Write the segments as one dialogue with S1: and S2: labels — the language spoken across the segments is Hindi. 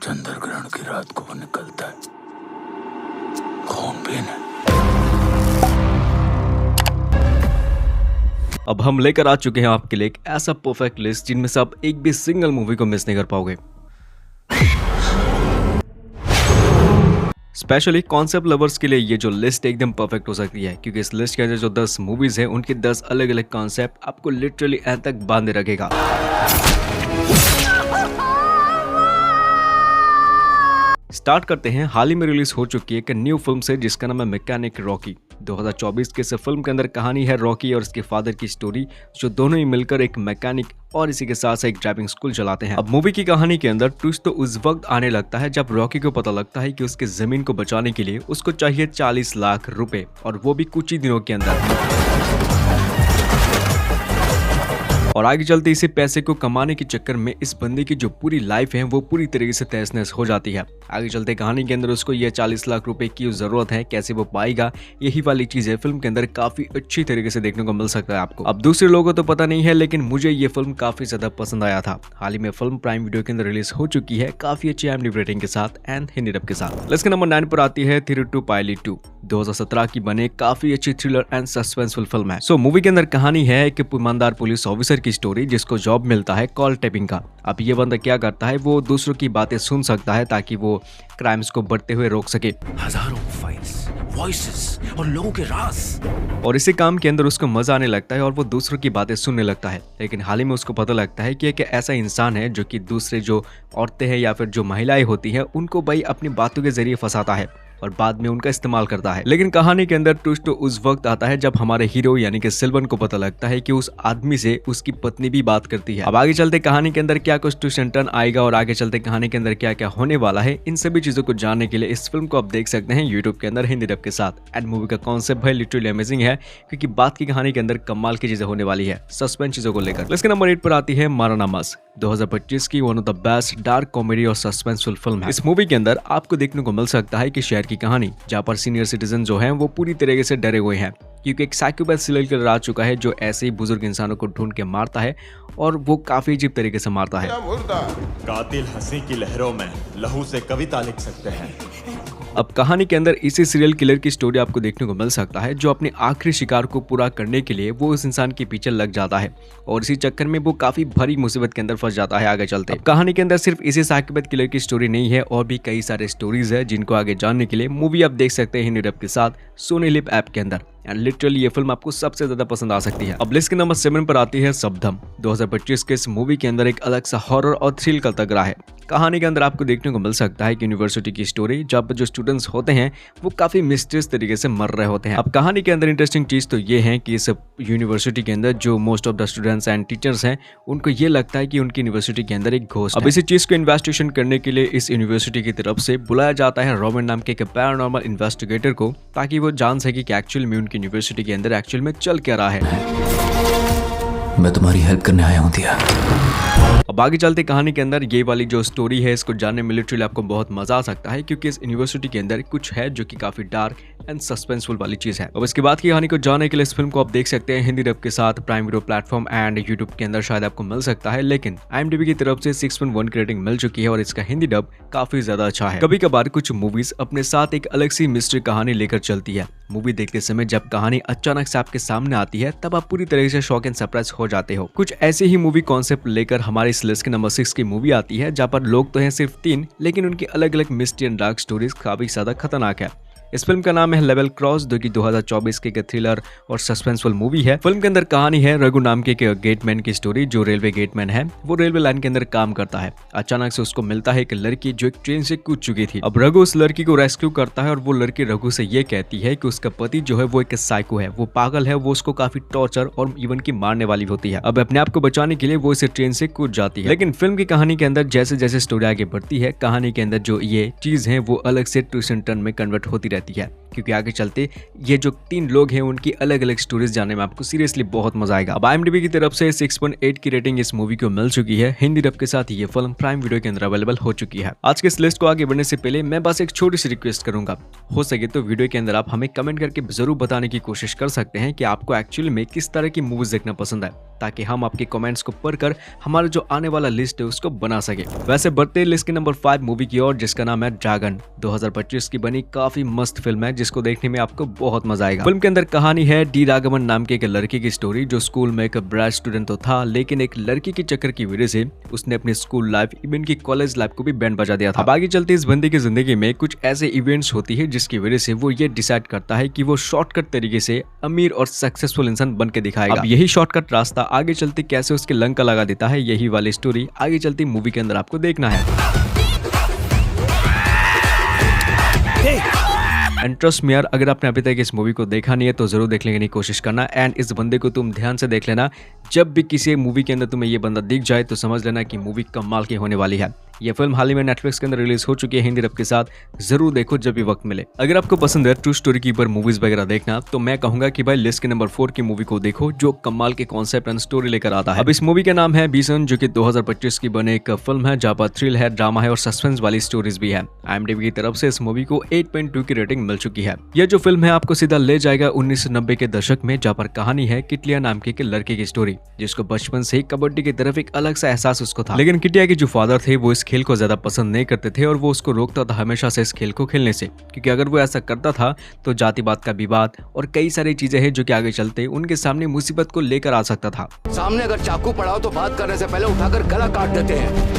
S1: चंद्र ग्रहण की रात को वो निकलता है खून पीने।
S2: अब हम लेकर आ चुके हैं आपके लिए एक ऐसा परफेक्ट लिस्ट जिनमें से आप एक भी सिंगल मूवी को मिस नहीं कर पाओगे। स्पेशली कॉन्सेप्ट लवर्स के लिए ये जो लिस्ट एकदम परफेक्ट हो सकती है, क्योंकि इस लिस्ट के अंदर जो 10 मूवीज हैं उनके 10 अलग अलग कॉन्सेप्ट आपको लिटरली एंड तक बांधे रखेगा। स्टार्ट करते हैं हाल ही में रिलीज हो चुकी एक न्यू फिल्म से जिसका नाम है मैकेनिक रॉकी। 2024 के इस फिल्म के अंदर कहानी है रॉकी और उसके फादर की स्टोरी, जो दोनों ही मिलकर एक मैकेनिक और इसी के साथ एक ड्राइविंग स्कूल चलाते हैं। अब मूवी की कहानी के अंदर ट्विस्ट तो उस वक्त आने लगता है जब रॉकी को पता लगता है कि उसके जमीन को बचाने के लिए उसको चाहिए 40 लाख रुपए, और वो भी कुछ ही दिनों के अंदर। और आगे चलते इसी पैसे को कमाने के चक्कर में इस बंदे की जो पूरी लाइफ है वो पूरी तरीके से तहस नहस हो जाती है। आगे चलते कहानी के अंदर उसको ये 40 लाख रुपए की जरूरत है, कैसे वो पाएगा, यही वाली चीजें फिल्म के अंदर काफी अच्छी तरीके से देखने को मिल सकता है आपको। अब दूसरे लोगों को तो पता नहीं है, लेकिन मुझे ये फिल्म काफी ज्यादा पसंद आया था। हाल ही में फिल्म प्राइम वीडियो के अंदर रिलीज हो चुकी है, काफी अच्छी IMDb रेटिंग के साथ एंड हिंदी डब के साथ। लिस्ट के नंबर 9 पर आती है 302 पायलट 2। 2017 की बने काफी अच्छी थ्रिलर एंड सस्पेंसफुल फिल्म है। सो मूवी के अंदर कहानी है एक ईमानदार पुलिस ऑफिसर की स्टोरी जिसको जॉब मिलता है कॉल टेपिंग का। अब ये बंदा क्या करता है, वो दूसरों की बातें सुन सकता है ताकि वो क्राइम्स को बढ़ते हुए रोक सके।
S1: हजारों फाइल्स, वॉइसेस और लोगों के राज।
S2: और इसी काम के अंदर उसको मजा आने लगता है और वो दूसरों की बातें सुनने लगता है। लेकिन हाल ही में उसको पता लगता है कि एक ऐसा इंसान है जो कि दूसरे जो औरतें हैं या फिर जो महिलाएं होती हैं उनको भाई अपनी बातों के जरिए फंसाता है और बाद में उनका इस्तेमाल करता है। लेकिन कहानी के अंदर ट्विस्ट तो उस वक्त आता है जब हमारे हीरो यानी कि सिल्वन को पता लगता है कि उस आदमी से उसकी पत्नी भी बात करती है। अब आगे चलते कहानी के अंदर क्या कुछ ट्विस्ट एंड टर्न आएगा और आगे चलते कहानी के अंदर क्या क्या होने वाला है, इन सभी चीजों को जानने के लिए इस फिल्म को आप देख सकते हैं YouTube के अंदर हिंदी डब के साथ। एंड मूवी का कॉन्सेप्ट भाई लिटरली अमेजिंग है, क्योंकि बात की कहानी के अंदर कमाल की चीजें होने वाली है सस्पेंस चीजों को लेकर। इसके नंबर 8 पर आती है मारा नमस। 2025 की one of the best dark comedy और सस्पेंसफुल फिल्म है। इस मूवी के अंदर आपको देखने को मिल सकता है कि शहर की कहानी जहाँ पर सीनियर सिटीजन जो हैं वो पूरी तरीके से डरे हुए हैं, क्योंकि एक साइकोपैथ सीरियल किलर आ चुका है जो ऐसे ही बुजुर्ग इंसानों को ढूंढ के मारता है और वो काफी अजीब तरीके से मारता है।
S3: कातिल हंसी की लहरों में लहू से कविता लिख सकते हैं।
S2: अब कहानी के अंदर इसी सीरियल किलर की स्टोरी आपको देखने को मिल सकता है, जो अपने आखिरी शिकार को पूरा करने के लिए वो उस इंसान के पीछे लग जाता है और इसी चक्कर में वो काफी भारी मुसीबत के अंदर फंस जाता है। आगे चलते कहानी के अंदर सिर्फ इसी साइकोपैथ किलर की स्टोरी नहीं है, और भी कई सारे स्टोरीज है जिनको आगे जानने के लिए मूवी आप देख सकते हैं हिंदी डब के साथ सोनी लिव ऐप के अंदर। एंड लिटरली ये फिल्म आपको सबसे ज्यादा पसंद आ सकती है। अब लिस्ट के नंबर 7 पर आती है सबदम। 2025 के इस मूवी के अंदर एक अलग सा हॉरर और थ्रिल का तगड़ा है। कहानी के अंदर आपको देखने को मिल सकता है कि यूनिवर्सिटी की स्टोरी जहाँ पर जो स्टूडेंट्स होते हैं वो काफी मिस्टीरियस तरीके से मर रहे होते हैं। अब कहानी के अंदर इंटरेस्टिंग चीज तो ये है कि इस यूनिवर्सिटी के अंदर जो most of the students and teachers हैं उनको ये लगता है कि उनकी यूनिवर्सिटी के अंदर एक घोस्ट है। अब इसी चीज को इन्वेस्टिगेशन करने के लिए इस यूनिवर्सिटी की तरफ से बुलाया जाता है रॉबिन नाम के एक पैरानॉर्मल इन्वेस्टिगेटर को, ताकि वो जान सके कि एक्चुअल में उनकी यूनिवर्सिटी के अंदर एक्चुअल में चल क्या रहा है।
S1: मैं तुम्हारी हेल्प करने आया हूं दिया।
S2: अब आगे चलते कहानी के अंदर ये वाली जो स्टोरी है इसको जानने में लिटरली आपको बहुत मजा आ सकता है, क्योंकि इस यूनिवर्सिटी के अंदर कुछ है जो कि काफी डार्क एंड सस्पेंसफुल वाली चीज है। अब इसके बाद की कहानी को जानने के लिए इस फिल्म को आप देख सकते हैं हिंदी डब के साथ prime video platform and YouTube के अंदर शायद आपको मिल सकता है, लेकिन IMDb की तरफ से 6.1 की रेटिंग मिल चुकी है और इसका हिंदी डब काफी ज्यादा अच्छा है। कभी कभार कुछ मूवीज अपने साथ एक अलग सी मिस्ट्री कहानी लेकर चलती है। मूवी देखते समय जब कहानी अचानक से आपके सामने आती है तब आप पूरी तरह से शॉक एंड सरप्राइज हो जाते हो। कुछ ऐसे ही मूवी कॉन्सेप्ट लेकर हमारे इस लिस्ट के नंबर 6 की मूवी आती है, जहाँ पर लोग तो हैं सिर्फ 3, लेकिन उनकी अलग अलग मिस्ट्री एंड डार्क स्टोरीज काफी ज्यादा खतरनाक है। इस फिल्म का नाम है लेवल क्रॉस, जो कि 2024 के थ्रिलर और सस्पेंसफुल मूवी है। फिल्म के अंदर कहानी है रघु नाम के गेटमैन की स्टोरी। जो रेलवे गेटमैन है वो रेलवे लाइन के अंदर काम करता है। अचानक से उसको मिलता है एक लड़की जो एक ट्रेन से कूद चुकी थी। अब रघु उस लड़की को रेस्क्यू करता है और वो लड़की रघु से ये कहती है कि उसका पति जो है वो एक साइको है, वो पागल है, वो उसको काफी टॉर्चर और इवन की मारने वाली होती है। अब अपने आप को बचाने के लिए वो इसे ट्रेन से कूद जाती है। लेकिन फिल्म की कहानी के अंदर जैसे जैसे स्टोरी आगे बढ़ती है, कहानी के अंदर जो ये चीज है वो अलग से ट्विस्ट एंड टर्न में कन्वर्ट होती रहती है। क्योंकि आगे चलते ये जो 3 लोग हैं उनकी अलग अलग स्टोरीज जानने में आपको सीरियसली बहुत मजा आएगा। अब IMDb की तरफ से 6.8 की रेटिंग इस मूवी को मिल चुकी है। हिंदी डब के साथ ये फिल्म प्राइम वीडियो के अंदर अवेलेबल हो चुकी है। आज के इस लिस्ट को आगे बढ़ने से पहले मैं बस एक छोटी सी रिक्वेस्ट करूंगा, हो सके तो वीडियो के अंदर आप हमें कमेंट करके जरूर बताने की कोशिश कर सकते हैं कि आपको एक्चुअली में किस तरह की मूवीज देखना पसंद है, ताकि हम आपके कमेंट्स को पढ़कर हमारा जो आने वाला लिस्ट है उसको बना सके। वैसे बढ़ते हैं लिस्ट के नंबर 5 मूवी की ओर, जिसका नाम है ड्रैगन। 2025 की बनी काफी मस्त फिल्म है जिसको देखने में आपको बहुत मजा आएगा। फिल्म के अंदर कहानी है डी राघवन नाम के एक लड़के की स्टोरी, जो स्कूल में एक ब्राइट स्टूडेंट तो था, लेकिन एक लड़की के चक्कर की वजह से उसने अपनी स्कूल लाइफ इवन की कॉलेज लाइफ को भी बैंड बजा दिया था। अब आगे चलते इस बंदे की जिंदगी में कुछ ऐसे इवेंट्स होती है जिसकी वजह से वो ये डिसाइड करता है कि वो शॉर्टकट तरीके से अमीर और सक्सेसफुल इंसान बन के दिखाएगा। अब यही शॉर्टकट रास्ता आगे चलते कैसे उसके लंका लगा देता है, यही वाली स्टोरी आगे चलती मूवी के अंदर आपको देखना है। एंड ट्रस्ट मी यार, अगर आपने अभी तक इस मूवी को देखा नहीं है तो जरूर देखने की कोशिश करना। एंड इस बंदे को तुम ध्यान से देख लेना, जब भी किसी मूवी के अंदर तुम्हें ये बंदा दिख जाए तो समझ लेना कि मूवी कमाल की होने वाली है। ये फिल्म हाल ही में नेटफ्लिक्स के अंदर रिलीज हो चुकी है हिंदी डब के साथ, जरूर देखो जब भी वक्त मिले। अगर आपको पसंद है ट्रू स्टोरी के ऊपर मूवीज वगैरह देखना, तो मैं कहूंगा कि भाई लिस्ट के नंबर 4 की मूवी को देखो, जो कमाल के कॉन्सेप्ट एंड स्टोरी लेकर आता है। अब इस मूवी का नाम है बीसन, जो कि 2025 की बने एक फिल्म है जहाँ पर थ्रिल है, ड्रामा है और सस्पेंस वाली स्टोरीज भी है। IMDb की तरफ से इस मूवी को 8.2 की रेटिंग मिल चुकी है। यह जो फिल्म है आपको सीधा ले जाएगा 1990 के दशक में, जहाँ पर कहानी है किटिया नाम के एक लड़के की स्टोरी, जिसको बचपन से ही कबड्डी की तरफ एक अलग सा एहसास उसको था। लेकिन किटिया के जो फादर थे वो इस खेल को ज्यादा पसंद नहीं करते थे और वो उसको रोकता था हमेशा से इस खेल को खेलने से, क्योंकि अगर वो ऐसा करता था तो जातिवाद का विवाद और कई सारी चीजें हैं जो कि आगे चलते उनके सामने मुसीबत को लेकर आ सकता था।
S4: सामने अगर चाकू पड़ा हो तो बात करने से पहले उठाकर गला काट देते हैं।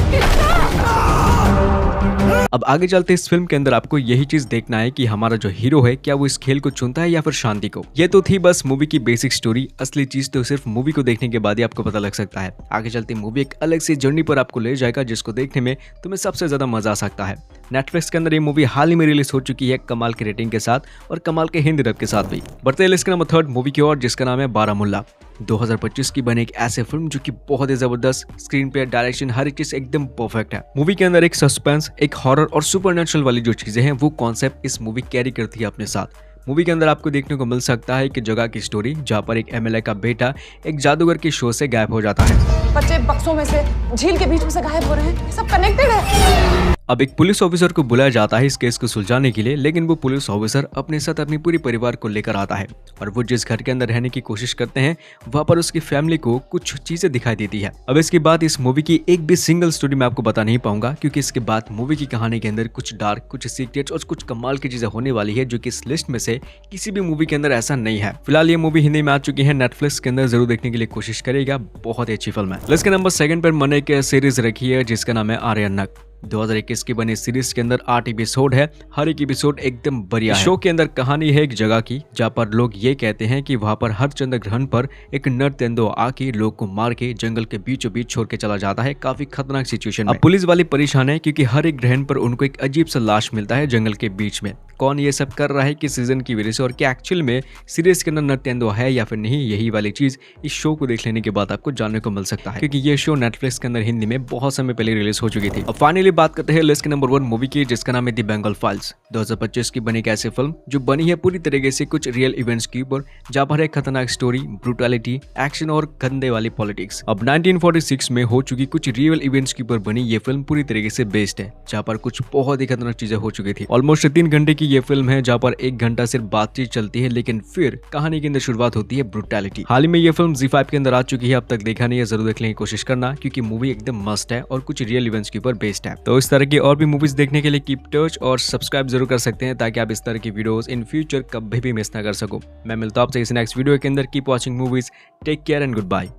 S2: अब आगे चलते इस फिल्म के अंदर आपको यही चीज देखना है कि हमारा जो हीरो है क्या वो इस खेल को चुनता है या फिर शांति को। ये तो थी बस मूवी की बेसिक स्टोरी, असली चीज तो सिर्फ मूवी को देखने के बाद ही आपको पता लग सकता है। आगे चलते मूवी एक अलग सी जर्नी पर आपको ले जाएगा, जिसको देखने में तुम्हें सबसे ज्यादा मजा आ सकता है। नेटफ्लिक्स के अंदर ये मूवी हाल ही में रिलीज हो चुकी है कमाल की रेटिंग के साथ और कमाल के हिंदी डब के साथ भी। बढ़ते हैं लिस्ट के नंबर 3 मूवी की ओर, जिसका नाम है बारामुल्ला। 2025 की बने एक ऐसे फिल्म जो कि बहुत ही जबरदस्त, स्क्रीन प्ले, डायरेक्शन, हर एक चीज एकदम परफेक्ट है। मूवी के अंदर एक सस्पेंस, एक हॉरर और सुपरनेचुरल वाली जो चीजें हैं वो कॉन्सेप्ट इस मूवी कैरी करती है अपने साथ। मूवी के अंदर आपको देखने को मिल सकता है कि जगह की स्टोरी जहाँ पर एक MLA का बेटा एक जादूगर के शो से गायब हो जाता है।
S5: बच्चे बक्सों में से झील के बीच में से गायब हो रहे हैं, सब कनेक्टेड है।
S2: अब एक पुलिस ऑफिसर को बुलाया जाता है इस केस को सुलझाने के लिए, लेकिन वो पुलिस ऑफिसर अपने साथ अपनी पूरी परिवार को लेकर आता है और वो जिस घर के अंदर रहने की कोशिश करते हैं वहाँ पर उसकी फैमिली को कुछ चीजें दिखाई देती है। अब इसके बाद इस मूवी की एक भी सिंगल स्टोरी मैं आपको बता नहीं पाऊंगा, क्योंकि इसके बाद मूवी की कहानी के अंदर कुछ डार्क, कुछ सीक्रेट्स और कुछ कमाल की चीजें होने वाली है, जो कि इस लिस्ट में से किसी भी मूवी के अंदर ऐसा नहीं है। फिलहाल ये मूवी हिंदी में आ चुकी है नेटफ्लिक्स के अंदर, जरूर देखने के लिए कोशिश करेगा, बहुत ही अच्छी फिल्म है। लिस्ट के नंबर 2 पर मैंने एक सीरीज रखी है जिसका नाम है आर्यनक। 2021 की बनी सीरीज के अंदर 8 एपिसोड है, हर एक एपिसोड एकदम बढ़िया है। शो के अंदर कहानी है एक जगह की जहाँ पर लोग ये कहते हैं कि वहाँ पर हर चंद्र ग्रहण पर एक नर तेंदुआ आके लोग को मार के जंगल के बीचों बीच छोड़ के चला जाता है, काफी खतरनाक सिचुएशन में। अब पुलिस वाले परेशान है क्योंकि हर एक ग्रहण पर उनको एक अजीब सा लाश मिलता है जंगल के बीच में। कौन ये सब कर रहा है किस सीजन की वजह से और क्या एक्चुअल में सीरीज के अंदर नर तेंदुआ है या फिर नहीं, यही वाली चीज इस शो को देख लेने के बाद आपको जानने को मिल सकता है, क्योंकि ये शो नेटफ्लिक्स के अंदर हिंदी में बहुत समय पहले रिलीज हो चुकी थी। अब फाइनली बात करते हैं लिस्ट के नंबर 1 मूवी की, जिसका नाम है द बंगाल फाइल्स। 2025 की बनी एक ऐसी फिल्म जो बनी है पूरी तरीके से कुछ रियल इवेंट्स के ऊपर, जहाँ पर एक खतरनाक स्टोरी, ब्रूटैलिटी, एक्शन और गंदे वाली पॉलिटिक्स। अब 1946 में हो चुकी कुछ रियल इवेंट्स के ऊपर बनी ये फिल्म पूरी तरीके से बेस्ड है, जहाँ पर कुछ बहुत ही खतरनाक चीजें हो चुकी थी। ऑलमोस्ट 3 घंटे की ये फिल्म है जहाँ पर 1 घंटा सिर्फ बातचीत चलती है, लेकिन फिर कहानी के अंदर शुरुआत होती है ब्रूटैलिटी। हाल ही में ये फिल्म ZEE5 के अंदर आ चुकी है, अब तक देखा नहीं है जरूर देखने की कोशिश करना, क्योंकि मूवी एकदम मस्त है और कुछ रियल इवेंट्स के ऊपर बेस्ड है। तो इस तरह की और भी मूवीज देखने के लिए कीप टच और सब्सक्राइब जरूर कर सकते हैं, ताकि आप इस तरह की वीडियोस इन फ्यूचर कभी भी मिस ना कर सको। मैं मिलता हूं आपसे इस नेक्स्ट वीडियो के अंदर। Keep watching movies, take care and good bye.